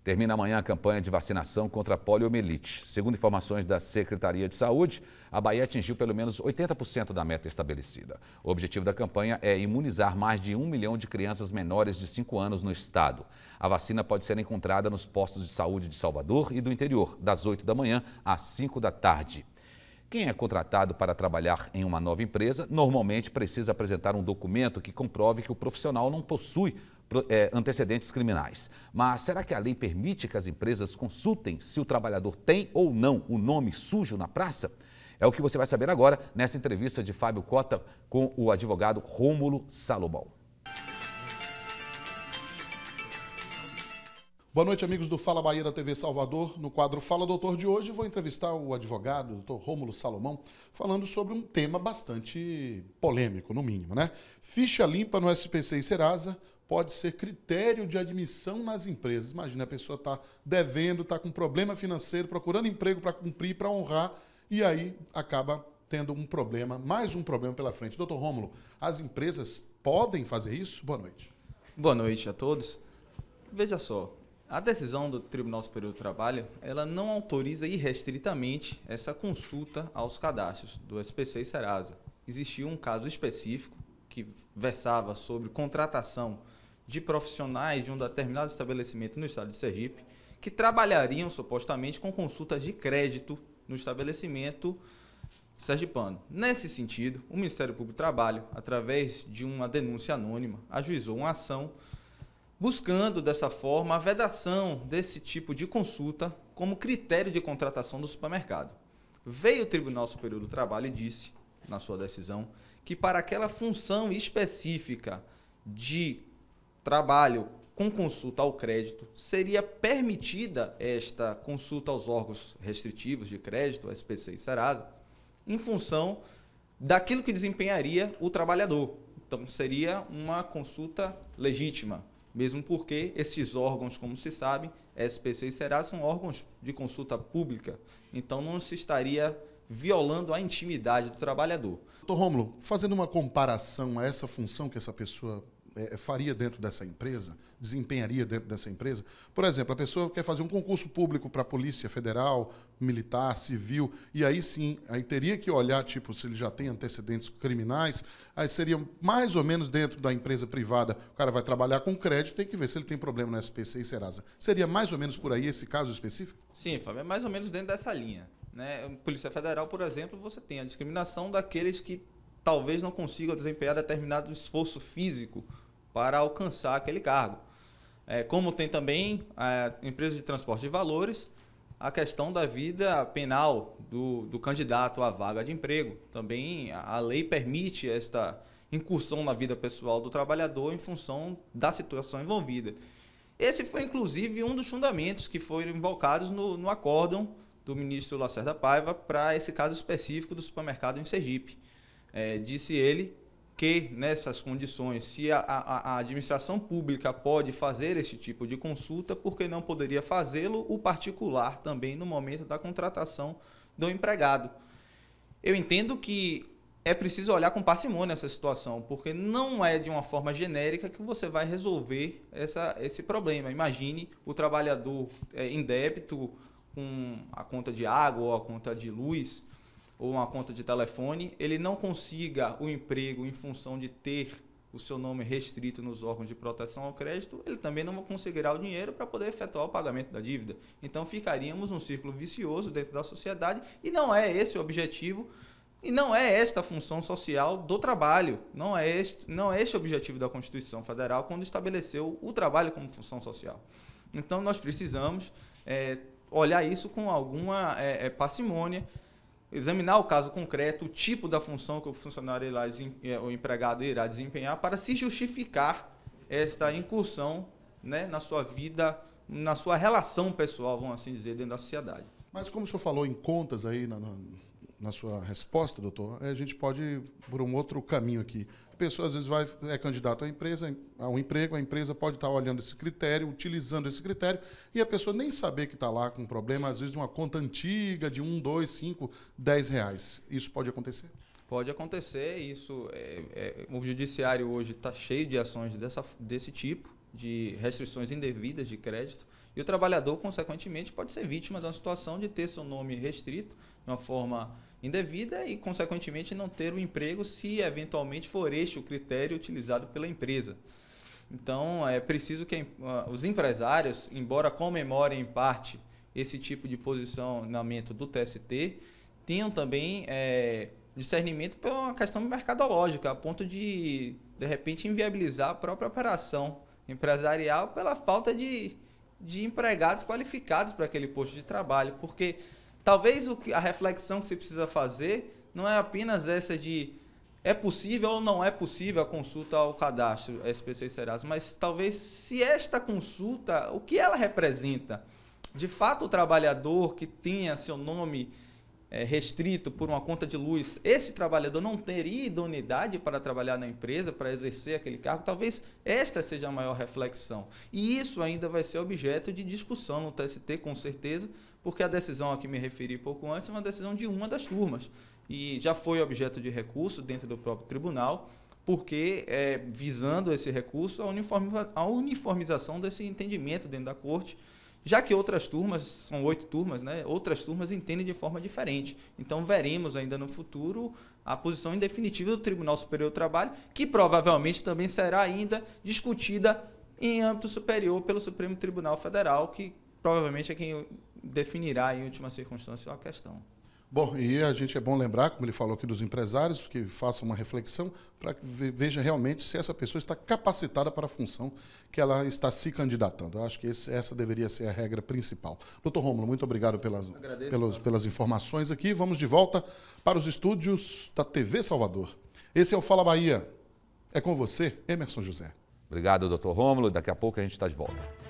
Termina amanhã a campanha de vacinação contra a poliomielite. Segundo informações da Secretaria de Saúde, a Bahia atingiu pelo menos 80% da meta estabelecida. O objetivo da campanha é imunizar mais de 1 milhão de crianças menores de 5 anos no estado. A vacina pode ser encontrada nos postos de saúde de Salvador e do interior, das 8 da manhã às 5 da tarde. Quem é contratado para trabalhar em uma nova empresa, normalmente precisa apresentar um documento que comprove que o profissional não possui antecedentes criminais. Mas será que a lei permite que as empresas consultem se o trabalhador tem ou não o nome sujo na praça? É o que você vai saber agora nessa entrevista de Fábio Cota com o advogado Rômulo Salomão. Boa noite, amigos do Fala Bahia da TV Salvador. No quadro Fala Doutor de hoje, vou entrevistar o advogado, o Dr. Rômulo Salomão, falando sobre um tema bastante polêmico, no mínimo, né? Ficha limpa no SPC e Serasa pode ser critério de admissão nas empresas. Imagina, a pessoa está devendo, está com problema financeiro, procurando emprego para cumprir, para honrar, e aí acaba tendo um problema, mais um problema pela frente. Dr. Rômulo, as empresas podem fazer isso? Boa noite. Boa noite a todos. Veja só, a decisão do Tribunal Superior do Trabalho, ela não autoriza irrestritamente essa consulta aos cadastros do SPC e Serasa. Existiu um caso específico que versava sobre contratação de profissionais de um determinado estabelecimento no estado de Sergipe que trabalhariam supostamente com consultas de crédito no estabelecimento sergipano. Nesse sentido, o Ministério Público do Trabalho, através de uma denúncia anônima, ajuizou uma ação buscando, dessa forma, a vedação desse tipo de consulta como critério de contratação do supermercado. Veio o Tribunal Superior do Trabalho e disse, na sua decisão, que para aquela função específica de trabalho com consulta ao crédito, seria permitida esta consulta aos órgãos restritivos de crédito, SPC e Serasa, em função daquilo que desempenharia o trabalhador. Então, seria uma consulta legítima, mesmo porque esses órgãos, como se sabe, SPC e Serasa são órgãos de consulta pública, então não se estaria violando a intimidade do trabalhador. Dr. Rômulo, fazendo uma comparação a essa função que essa pessoa faria dentro dessa empresa, desempenharia dentro dessa empresa, por exemplo, a pessoa quer fazer um concurso público para a Polícia Federal, Militar, Civil, e aí sim, aí teria que olhar, tipo, se ele já tem antecedentes criminais, aí seria mais ou menos dentro da empresa privada, o cara vai trabalhar com crédito, tem que ver se ele tem problema no SPC e Serasa. Seria mais ou menos por aí esse caso específico? Sim, Fábio, é mais ou menos dentro dessa linha, né? Polícia Federal, por exemplo, você tem a discriminação daqueles que talvez não consigam desempenhar determinado esforço físico para alcançar aquele cargo. Como tem também a empresa de transporte de valores, a questão da vida penal do candidato à vaga de emprego. Também a lei permite esta incursão na vida pessoal do trabalhador em função da situação envolvida. Esse foi, inclusive, um dos fundamentos que foram invocados no acórdão do ministro Lacerda Paiva para esse caso específico do supermercado em Sergipe. Disse ele que, nessas condições, se a administração pública pode fazer esse tipo de consulta, por que não poderia fazê-lo o particular também no momento da contratação do empregado? Eu entendo que é preciso olhar com parcimônia essa situação, porque não é de uma forma genérica que você vai resolver esse problema. Imagine o trabalhador em débito com a conta de água ou a conta de luz, ou uma conta de telefone, ele não consiga o emprego em função de ter o seu nome restrito nos órgãos de proteção ao crédito, ele também não conseguirá o dinheiro para poder efetuar o pagamento da dívida. Então ficaríamos num círculo vicioso dentro da sociedade e não é esse o objetivo e não é esta a função social do trabalho. Não é este o objetivo da Constituição Federal quando estabeleceu o trabalho como função social. Então nós precisamos olhar isso com alguma parcimônia, examinar o caso concreto, o tipo da função que o funcionário o empregado irá desempenhar para se justificar esta incursão, né, na sua vida, na sua relação pessoal, vamos assim dizer, dentro da sociedade. Mas como o senhor falou em contas aí na sua resposta, doutor, a gente pode ir por um outro caminho aqui. A pessoa, às vezes, é candidato à empresa, a um emprego, a empresa pode estar olhando esse critério, utilizando esse critério, e a pessoa nem saber que está lá com um problema, às vezes, de uma conta antiga, de 1, 2, 5, 10 reais. Isso pode acontecer? Pode acontecer, isso. O judiciário hoje está cheio de ações desse tipo, de restrições indevidas de crédito, e o trabalhador, consequentemente, pode ser vítima da situação de ter seu nome restrito de uma forma indevida e, consequentemente, não ter o emprego se, eventualmente, for este o critério utilizado pela empresa. Então, é preciso que os empresários, embora comemorem em parte esse tipo de posicionamento do TST, tenham também discernimento pela uma questão mercadológica, a ponto de repente, inviabilizar a própria operação empresarial pela falta de empregados qualificados para aquele posto de trabalho. Porque talvez a reflexão que você precisa fazer não é apenas essa de é possível ou não é possível a consulta ao cadastro SPC e Serasa, mas talvez se esta consulta, o que ela representa? De fato, o trabalhador que tenha seu nome restrito por uma conta de luz, esse trabalhador não teria idoneidade para trabalhar na empresa, para exercer aquele cargo? Talvez esta seja a maior reflexão. E isso ainda vai ser objeto de discussão no TST, com certeza, porque a decisão a que me referi pouco antes é uma decisão de uma das turmas. E já foi objeto de recurso dentro do próprio tribunal, porque visando esse recurso, a uniformização desse entendimento dentro da corte, já que outras turmas, são 8 turmas, né? Outras turmas entendem de forma diferente. Então, veremos ainda no futuro a posição em definitiva do Tribunal Superior do Trabalho, que provavelmente também será ainda discutida em âmbito superior pelo Supremo Tribunal Federal, que provavelmente é quem definirá em última circunstância a questão. Bom, e a gente é bom lembrar, como ele falou aqui, dos empresários, que façam uma reflexão para que veja realmente se essa pessoa está capacitada para a função que ela está se candidatando. Eu acho que essa deveria ser a regra principal. Doutor Rômulo, muito obrigado pelas informações aqui. Vamos de volta para os estúdios da TV Salvador. Esse é o Fala Bahia. É com você, Emerson José. Obrigado, doutor Rômulo. Daqui a pouco a gente está de volta.